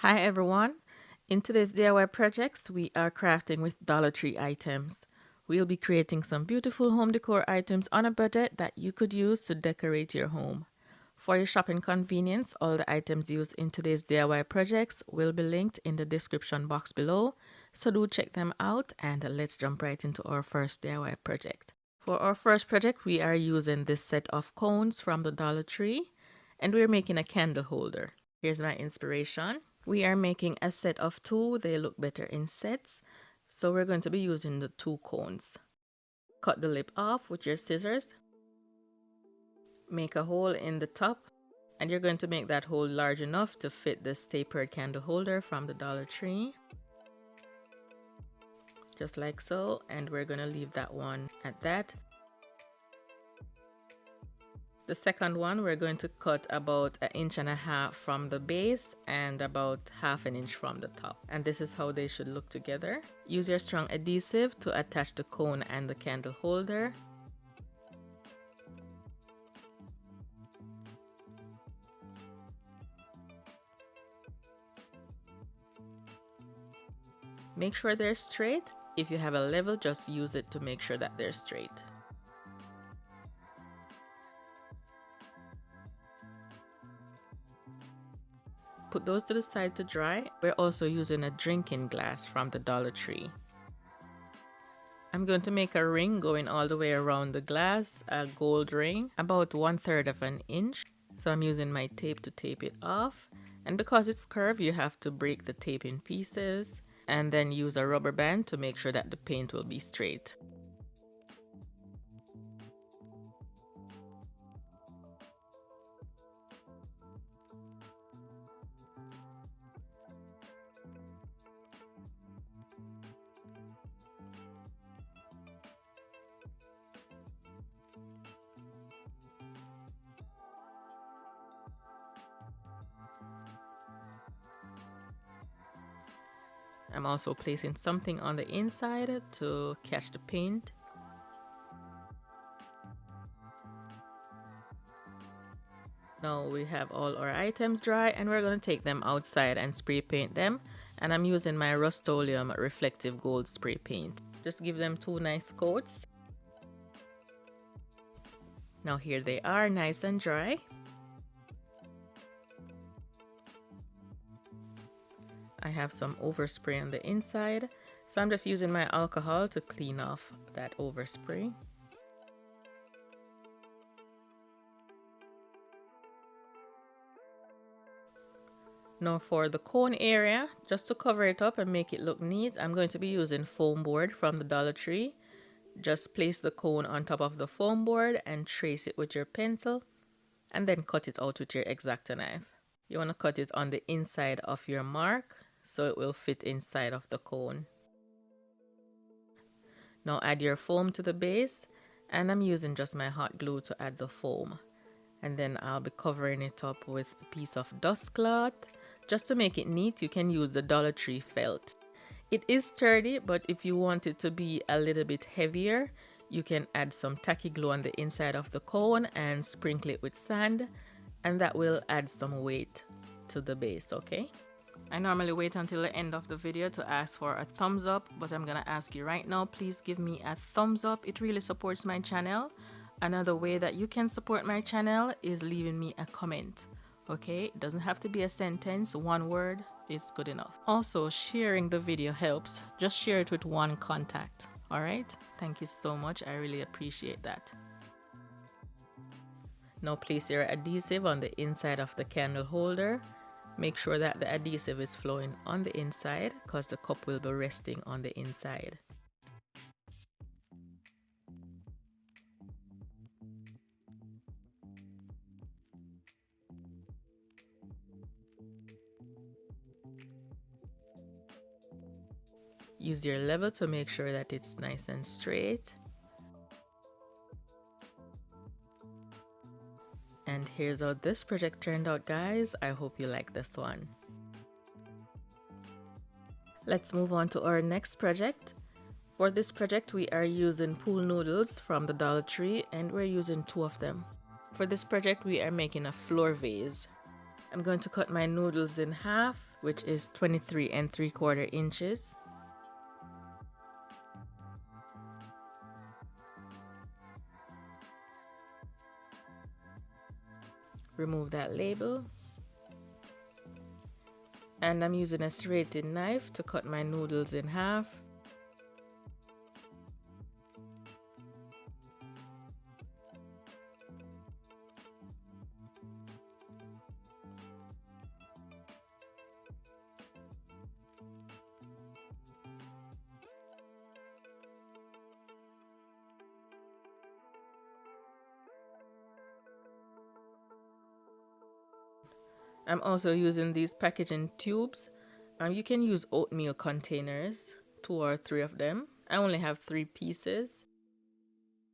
Hi everyone! In today's DIY projects, we are crafting with Dollar Tree items. We'll be creating some beautiful home decor items on a budget that you could use to decorate your home. For your shopping convenience, all the items used in today's DIY projects will be linked in the description box below, so do check them out and let's jump right into our first DIY project. For our first project, we are using this set of cones from the Dollar Tree and we're making a candle holder. Here's my inspiration. We are making a set of two. They look better in sets. So we're going to be using the two cones. Cut the lip off with your scissors. Make a hole in the top. And you're going to make that hole large enough to fit this tapered candle holder from the Dollar Tree. Just like so. And we're going to leave that one at that. The second one, we're going to cut about 1.5 inches from the base and about 1/2 inch from the top. And this is how they should look together. Use your strong adhesive to attach the cone and the candle holder. Make sure they're straight. If you have a level, just use it to make sure that they're straight. Put those to the side to dry. We're also using a drinking glass from the Dollar Tree. I'm going to make a ring going all the way around the glass, a gold ring, about 1/3 inch. So I'm using my tape to tape it off. And because it's curved, you have to break the tape in pieces and then use a rubber band to make sure that the paint will be straight. I'm also placing something on the inside to catch the paint. Now we have all our items dry and we're going to take them outside and spray paint them. And I'm using my Rust-Oleum reflective gold spray paint. Just give them 2 nice coats. Now here they are, nice and dry. I have some overspray on the inside, so I'm just using my alcohol to clean off that overspray. Now for the cone area, just to cover it up and make it look neat, I'm going to be using foam board from the Dollar Tree. Just place the cone on top of the foam board and trace it with your pencil and then cut it out with your X-Acto knife. You want to cut it on the inside of your mark so it will fit inside of the cone. Now add your foam to the base, and I'm using just my hot glue to add the foam. And then I'll be covering it up with a piece of dust cloth. Just to make it neat, you can use the Dollar Tree felt. It is sturdy, but if you want it to be a little bit heavier, you can add some tacky glue on the inside of the cone and sprinkle it with sand, and that will add some weight to the base, okay? I normally wait until the end of the video to ask for a thumbs up, but I'm gonna ask you right now, please give me a thumbs up. It really supports my channel. Another way that you can support my channel is leaving me a comment, okay? It doesn't have to be a sentence, 1 word is good enough. Also, sharing the video helps. Just share it with 1 contact, all right? Thank you so much, I really appreciate that. Now place your adhesive on the inside of the candle holder. Make sure that the adhesive is flowing on the inside because the cup will be resting on the inside. Use your level to make sure that it's nice and straight. And here's how this project turned out, guys. I hope you like this one. Let's move on to our next project. For this project, we are using pool noodles from the Dollar Tree and we're using 2 of them. For this project, we are making a floor vase. I'm going to cut my noodles in half which is 23 3/4 inches. Remove that label. And I'm using a serrated knife to cut my noodles in half. I'm also using these packaging tubes. You can use oatmeal containers, 2 or 3 of them. I only have 3 pieces.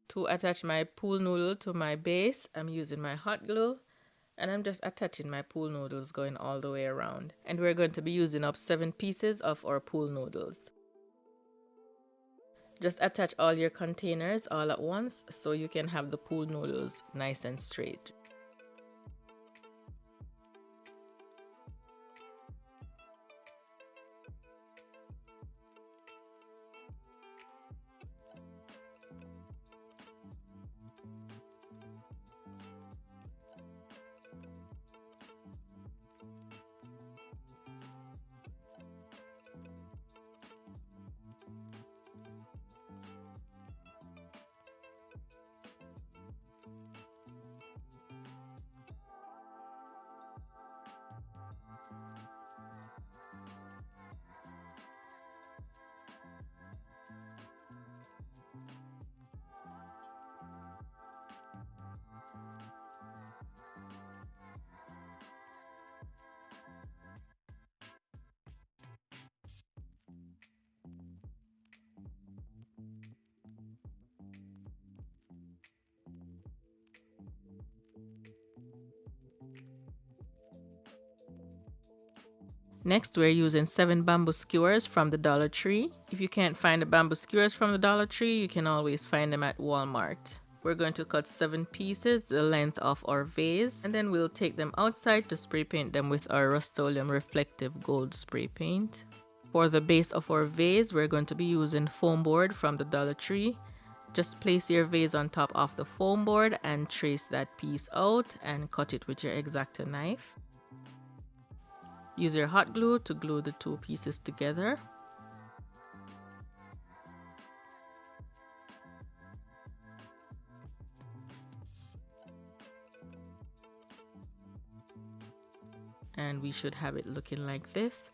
To attach my pool noodle to my base, I'm using my hot glue, and I'm just attaching my pool noodles going all the way around. And we're going to be using up 7 pieces of our pool noodles. Just attach all your containers all at once so you can have the pool noodles nice and straight. Next, we're using 7 bamboo skewers from the Dollar Tree. If you can't find the bamboo skewers from the Dollar Tree, you can always find them at Walmart. We're going to cut 7 pieces, the length of our vase, and then we'll take them outside to spray paint them with our Rust-Oleum Reflective Gold spray paint. For the base of our vase, we're going to be using foam board from the Dollar Tree. Just place your vase on top of the foam board and trace that piece out and cut it with your X-Acto knife. Use your hot glue to glue the 2 pieces together. And we should have it looking like this.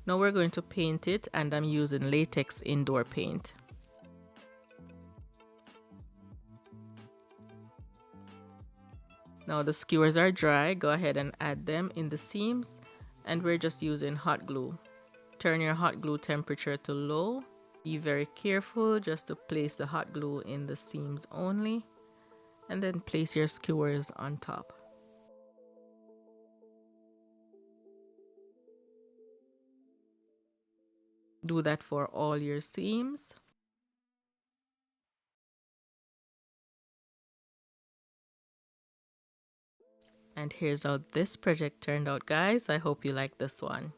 Now we're going to paint it, and I'm using latex indoor paint. Now the skewers are dry. Go ahead and add them in the seams. And we're just using hot glue. Turn your hot glue temperature to low. Be very careful just to place the hot glue in the seams only. And then place your skewers on top. Do that for all your seams. And here's how this project turned out, guys. I hope you like this one.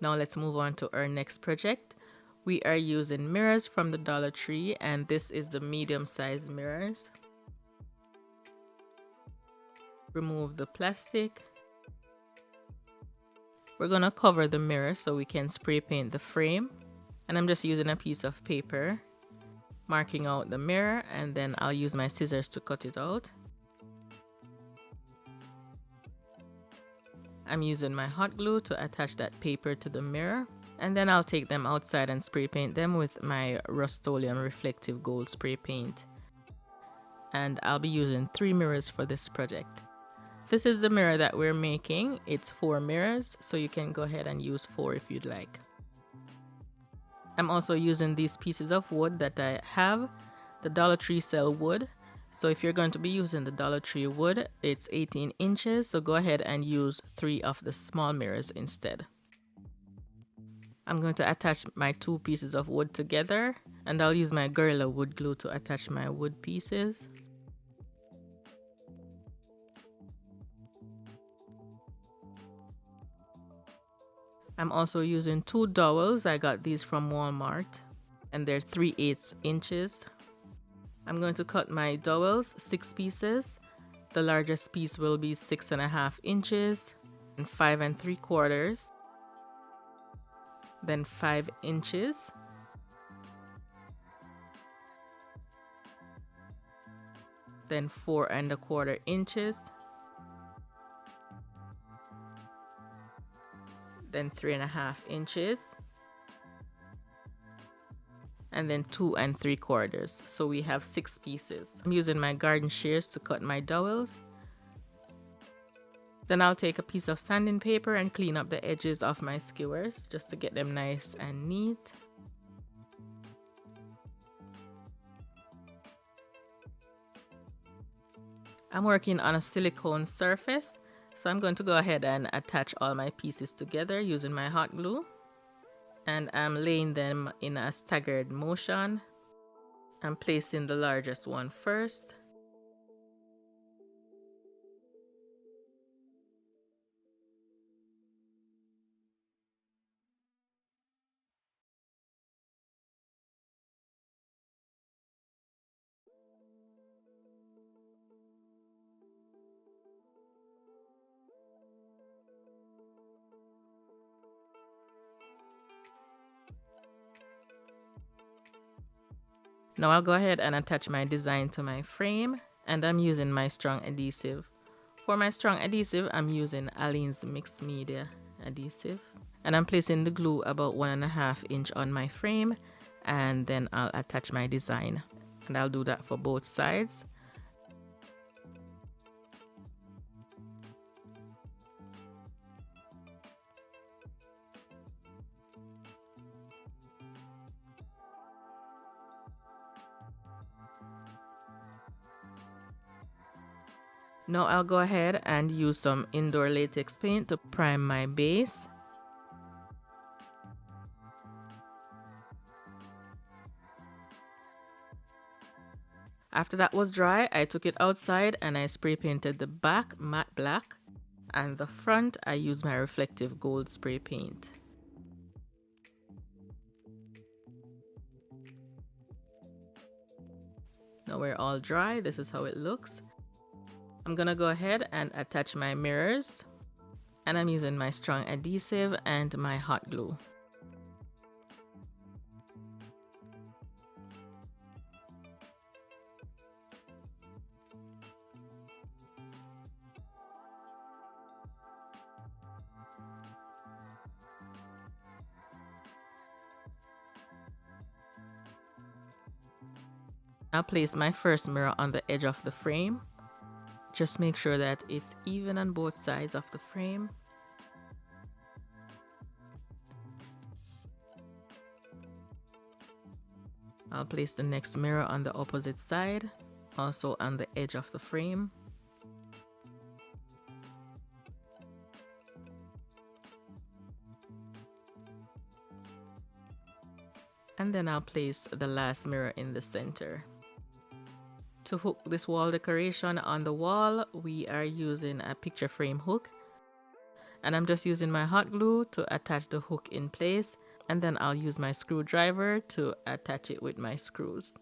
Now let's move on to our next project. We are using mirrors from the Dollar Tree, and this is the medium-sized mirrors. Remove the plastic. We're gonna cover the mirror so we can spray paint the frame. And I'm just using a piece of paper, marking out the mirror, and then I'll use my scissors to cut it out. I'm using my hot glue to attach that paper to the mirror, and then I'll take them outside and spray paint them with my Rust-Oleum Reflective Gold spray paint. And I'll be using 3 mirrors for this project. This is the mirror that we're making. It's 4 mirrors, so you can go ahead and use 4 if you'd like. I'm also using these pieces of wood that I have, the Dollar Tree sell wood. So if you're going to be using the Dollar Tree wood, it's 18 inches, so go ahead and use 3 of the small mirrors instead. I'm going to attach my 2 pieces of wood together, and I'll use my Gorilla Wood glue to attach my wood pieces. I'm also using 2 dowels. I got these from Walmart and they're 3/8 inches. I'm going to cut my dowels 6 pieces. The largest piece will be 6.5 inches and 5 3/4, then 5 inches, then 4 1/4 inches, then 3.5 inches, and then 2 3/4. So we have 6 pieces. I'm using my garden shears to cut my dowels. Then I'll take a piece of sanding paper and clean up the edges of my skewers just to get them nice and neat. I'm working on a silicone surface, so I'm going to go ahead and attach all my pieces together using my hot glue. And I'm laying them in a staggered motion. I'm placing the largest one first. Now I'll go ahead and attach my design to my frame, and I'm using my strong adhesive. For my strong adhesive, I'm using Aleene's mixed media adhesive, and I'm placing the glue about 1.5 inch on my frame, and then I'll attach my design, and I'll do that for both sides. Now I'll go ahead and use some indoor latex paint to prime my base. After that was dry, I took it outside and I spray painted the back matte black, and the front I used my reflective gold spray paint. Now we're all dry. This is how it looks. I'm gonna go ahead and attach my mirrors, and I'm using my strong adhesive and my hot glue. I'll place my first mirror on the edge of the frame. Just make sure that it's even on both sides of the frame. I'll place the next mirror on the opposite side, also on the edge of the frame. And then I'll place the last mirror in the center. To hook this wall decoration on the wall, we are using a picture frame hook, and I'm just using my hot glue to attach the hook in place, and then I'll use my screwdriver to attach it with my screws.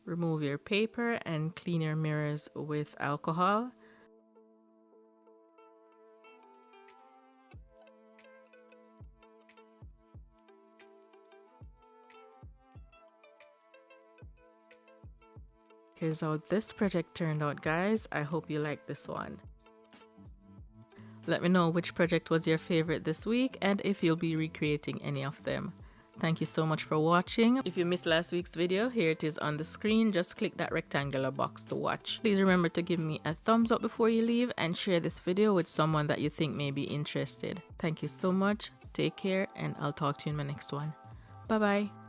Remove your paper and clean your mirrors with alcohol. Here's how this project turned out, guys. I hope you liked this one. Let me know which project was your favorite this week and if you'll be recreating any of them. Thank you so much for watching. If you missed last week's video, here it is on the screen. Just click that rectangular box to watch. Please remember to give me a thumbs up before you leave and share this video with someone that you think may be interested. Thank you so much. Take care, and I'll talk to you in my next one. Bye bye.